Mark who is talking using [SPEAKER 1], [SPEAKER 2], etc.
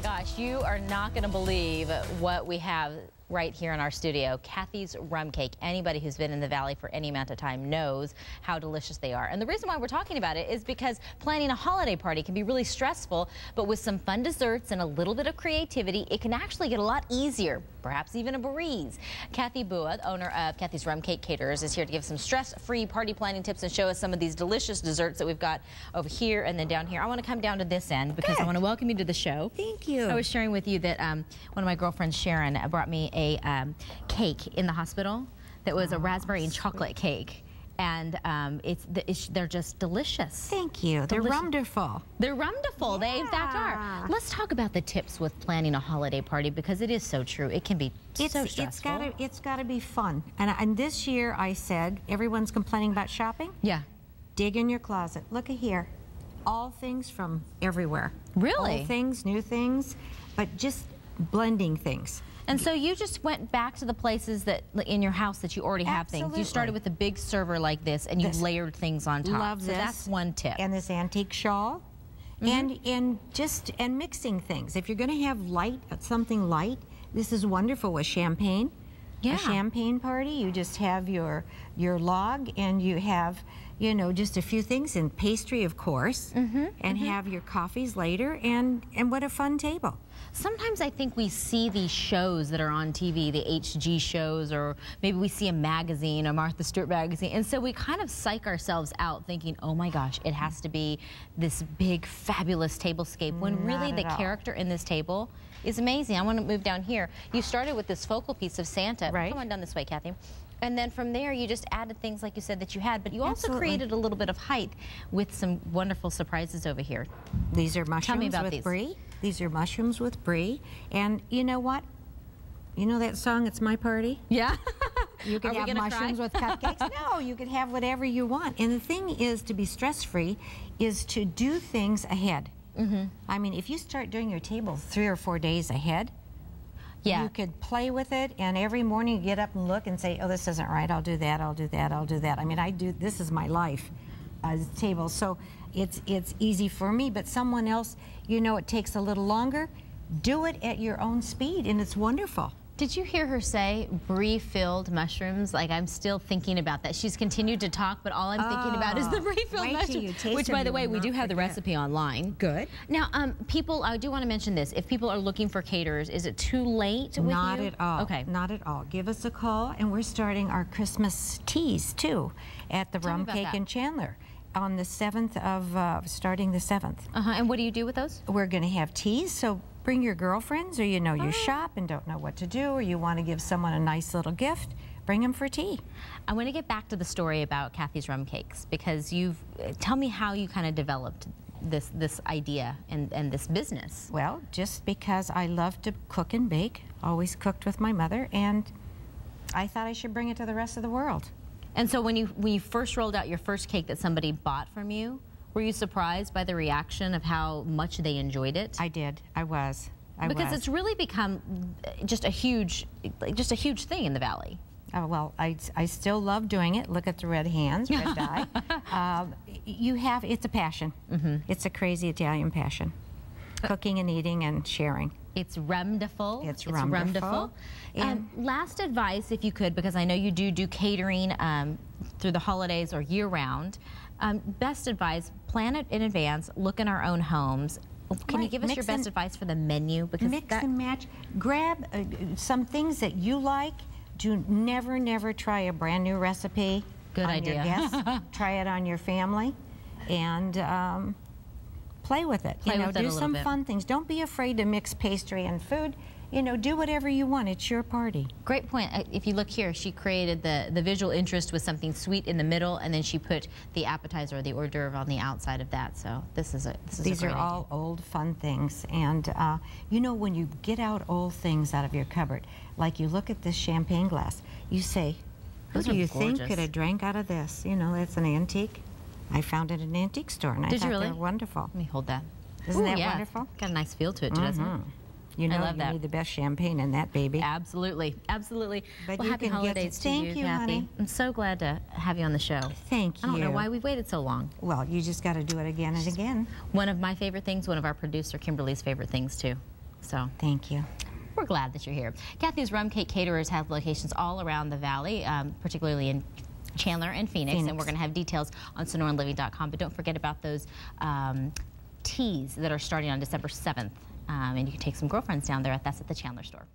[SPEAKER 1] gosh, you are not going to believe what we have right here in our studio. Cathys Rum Cake. Anybody who's been in the Valley for any amount of time knows how delicious they are. And the reason why we're talking about it is because planning a holiday party can be really stressful, but with some fun desserts and a little bit of creativity, it can actually get a lot easier, perhaps even a breeze. Cathy Bua, owner of Cathys Rum Cake Caterers, is here to give some stress-free party planning tips and show us some of these delicious desserts that we've got over here and then down here. I want to come down to this end because I want to welcome you to the show.
[SPEAKER 2] Thank you.
[SPEAKER 1] I was sharing with you that one of my girlfriends, Sharon, brought me a cake in the hospital that was a raspberry and chocolate cake. And they're just delicious.
[SPEAKER 2] Thank you. They're Rumderful.
[SPEAKER 1] They're Rumderful.
[SPEAKER 2] Yeah.
[SPEAKER 1] They in fact are. Let's talk about the tips with planning a holiday party because it is so true. It can be so stressful.
[SPEAKER 2] It's got to be fun. And this year I said, everyone's complaining about shopping.
[SPEAKER 1] Yeah.
[SPEAKER 2] Dig in your closet. Look at here. All things from everywhere.
[SPEAKER 1] Really?
[SPEAKER 2] Old things, new things, but just blending things.
[SPEAKER 1] And so you just went back to the places that in your house that you already have
[SPEAKER 2] Absolutely.
[SPEAKER 1] things. You started with a big server like this and you layered things on top.
[SPEAKER 2] Love
[SPEAKER 1] so
[SPEAKER 2] this.
[SPEAKER 1] that's one tip.
[SPEAKER 2] And this antique shawl. And mixing things. If you're going to have something light, this is wonderful with champagne.
[SPEAKER 1] Yeah.
[SPEAKER 2] A champagne party, you just have your log and you have, you know, just a few things and pastry, of course, and have your coffees later, and what a fun table.
[SPEAKER 1] Sometimes I think we see these shows that are on TV, the HG shows, or maybe we see a magazine, a Martha Stewart magazine, and so we kind of psych ourselves out thinking, oh my gosh, it has to be this big, fabulous tablescape, when really the character in this table is amazing. I want to move down here. You started with this focal piece of Santa.
[SPEAKER 2] Right.
[SPEAKER 1] Come on down this way, Cathy. And then from there, you just added things like you said that you had, but you also created a little bit of height with some wonderful surprises over here.
[SPEAKER 2] These are mushrooms
[SPEAKER 1] Tell me about
[SPEAKER 2] with
[SPEAKER 1] these.
[SPEAKER 2] brie. These are mushrooms with brie. And you know what? You know that song, It's My Party?
[SPEAKER 1] Yeah.
[SPEAKER 2] You can have mushrooms with cupcakes. No, you can have whatever you want. And the thing is, to be stress-free, is to do things ahead. I mean, if you start doing your table 3 or 4 days ahead, you could play with it, and every morning you get up and look and say, oh, this isn't right, I'll do that, I'll do that, I'll do that. I mean, this is my life as a table, so it's easy for me, but someone else, you know, it takes a little longer. Do it at your own speed, and it's wonderful.
[SPEAKER 1] Did you hear her say brie-filled mushrooms? Like, I'm still thinking about that. She's continued to talk, but all I'm thinking about is the brie-filled mushrooms. Which, by the way, we do have the recipe online.
[SPEAKER 2] Good.
[SPEAKER 1] Now, people, I do want to mention this. If people are looking for caterers, is it too late with you?
[SPEAKER 2] Not at all.
[SPEAKER 1] Okay.
[SPEAKER 2] Not at all. Give us a call, and we're starting our Christmas teas, too, at the Rum Cake in Chandler on the 7th of, starting the 7th.
[SPEAKER 1] And what do you do with those?
[SPEAKER 2] We're going to have teas, so bring your girlfriends, or you know you shop and don't know what to do, or you want to give someone a nice little gift, bring them for tea.
[SPEAKER 1] I want to get back to the story about Cathys Rum Cakes, because tell me how you kind of developed this idea and this business.
[SPEAKER 2] Well, just because I love to cook and bake, always cooked with my mother, and I thought I should bring it to the rest of the world.
[SPEAKER 1] And so when you first rolled out your first cake that somebody bought from you, were you surprised by the reaction of how much they enjoyed it?
[SPEAKER 2] I did. I was.
[SPEAKER 1] Because it's really become just a huge thing in the Valley.
[SPEAKER 2] Oh, well, I still love doing it. Look at the red hands, red dye. It's a passion. It's a crazy Italian passion. Cooking and eating and sharing.
[SPEAKER 1] It's Rumderful.
[SPEAKER 2] It's Rumderful.
[SPEAKER 1] And last advice, if you could, because I know you do catering through the holidays or year-round. Best advice, plan it in advance, look in our own homes. Can you give us your best advice for the menu? Because
[SPEAKER 2] mix and match. Grab some things that you like. Do never try a brand new recipe.
[SPEAKER 1] Good idea.
[SPEAKER 2] On your guests. Try it on your family, and play with it. Do some fun things. Don't be afraid to mix pastry and food. You know, do whatever you want. It's your party. Great
[SPEAKER 1] point. If you look here, she created the visual interest with something sweet in the middle, and then she put the appetizer or the hors d'oeuvre on the outside of that. So
[SPEAKER 2] these are all old fun things. And you know, when you get out old things out of your cupboard, like you look at this champagne glass, you say, who do you think could have drank out of this? You know, it's an antique. I found it in an antique store, and I thought they were wonderful.
[SPEAKER 1] Let me hold that.
[SPEAKER 2] Isn't that wonderful?
[SPEAKER 1] Got a nice feel to it, doesn't it?
[SPEAKER 2] You know, you need the best champagne in that baby.
[SPEAKER 1] Absolutely, absolutely.
[SPEAKER 2] But
[SPEAKER 1] well, happy holidays to you, Cathy.
[SPEAKER 2] Honey.
[SPEAKER 1] I'm so glad to have you on the show.
[SPEAKER 2] Thank you.
[SPEAKER 1] I don't know why we waited so long.
[SPEAKER 2] Well, you just got to do it again and again.
[SPEAKER 1] One of my favorite things, one of our producer Kimberly's favorite things too. So
[SPEAKER 2] thank you.
[SPEAKER 1] We're glad that you're here. Cathys Rum Cake Caterers have locations all around the valley, particularly in Chandler and Phoenix, and we're going to have details on SonoranLiving.com. But don't forget about those teas that are starting on December 7th, and you can take some girlfriends down there. That's at the Chandler store.